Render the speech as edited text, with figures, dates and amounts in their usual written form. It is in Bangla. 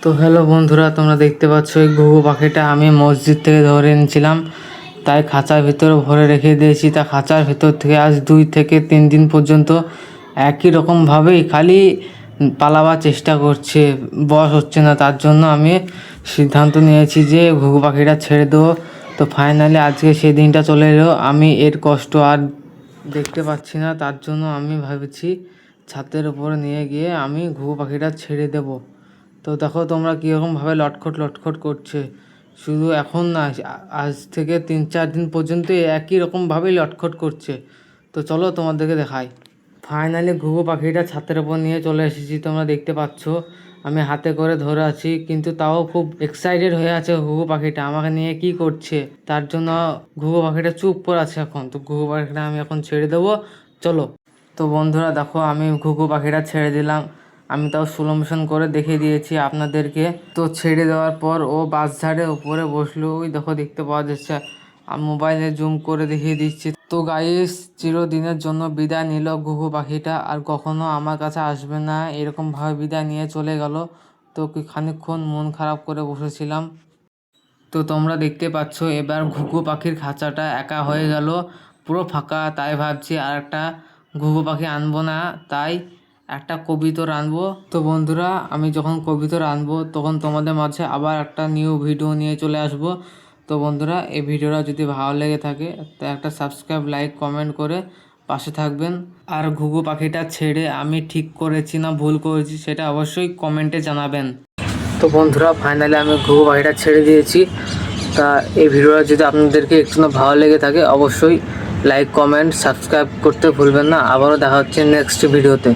তো হ্যালো বন্ধুরা, তোমরা দেখতে পাচ্ছ এই ঘুঘু পাখিটা আমি মসজিদ থেকে ধরে এনেছিলাম, তাই খাঁচার ভিতরে ভরে রেখে দিয়েছি। তা খাঁচার ভিতর থেকে আজ 2 থেকে 3 দিন পর্যন্ত একই রকমভাবেই খালি পালাবার চেষ্টা করছে, বস হচ্ছে না। তার জন্য আমি সিদ্ধান্ত নিয়েছি যে ঘুঘু পাখিটা ছেড়ে দেবো। তো ফাইনালি আজকে সেই দিনটা চলে এলো, আমি এর কষ্ট আর দেখতে পাচ্ছি না। তার জন্য আমি ভাবছি ছাদের উপরে নিয়ে গিয়ে আমি ঘুঘু পাখিটা ছেড়ে দেবো। তো দেখো তোমরা কীরকমভাবে লটখট লটখট করছে, শুধু এখন না, আজ থেকে 3-4 দিন পর্যন্ত একই রকমভাবেই লটখট করছে। তো চলো তোমাদেরকে দেখাই। ফাইনালি ঘুঘু পাখিটা ছাদের ওপর নিয়ে চলে এসেছি, তোমরা দেখতে পাচ্ছ আমি হাতে করে ধরে আছি, কিন্তু তাও খুব এক্সাইটেড হয়ে আছে ঘুঘু পাখিটা আমাকে নিয়ে কি করছে। তার জন্য ঘুঘু পাখিটা চুপ করে আছে এখন। তো ঘুঘু পাখিটা আমি এখন ছেড়ে দেবো, চলো। তো বন্ধুরা দেখো, আমি ঘুঘু পাখিটা ছেড়ে দিলাম, আমি তাও স্লো মোশন করে দেখিয়ে দিয়েছি আপনাদেরকে। তো ছেড়ে দেওয়ার পর ও বাঁশঝাড়ের উপরে বসলো, ওই দেখো দেখতে পাওয়া যাচ্ছে। আমি মোবাইলে জুম করে দেখিয়ে দিচ্ছি। তো গাইস, চিরদিনের জন্য বিদায় নিল ঘুঘু পাখিটা, আর কখনো আমার কাছে আসবে না, এরকমভাবে বিদায় নিয়ে চলে গেল। তো খানিকক্ষণ মন খারাপ করে বসেছিলাম। তো তোমরা দেখতে পাচ্ছ এবার ঘুঘু পাখির খাঁচাটা একা হয়ে গেল, পুরো ফাঁকা। তাই ভাবছি আর একটা ঘুঘু পাখি আনবো না, তাই একটা কবুতর আনবো। তো বন্ধুরা, আমি যখন কবুতর আনবো তখন তোমাদের মাঝে আবার একটা নিউ ভিডিও নিয়ে চলে আসব। তো বন্ধুরা, এই ভিডিওটা যদি ভালো লেগে থাকে তো একটা সাবস্ক্রাইব, লাইক, কমেন্ট করে পাশে থাকবেন। আর ঘুঘু পাখিটা ছেড়ে আমি ঠিক করেছি না ভুল করেছি সেটা অবশ্যই কমেন্টে জানাবেন। তো বন্ধুরা, ফাইনালি আমি ঘুঘু পাখিটা ছেড়ে দিয়েছি। তা এই ভিডিওটা যদি আপনাদেরকে একটু ভালো লেগে থাকে অবশ্যই লাইক, কমেন্ট, সাবস্ক্রাইব করতে ভুলবেন না। আবারও দেখা হচ্ছে নেক্সট ভিডিওতে।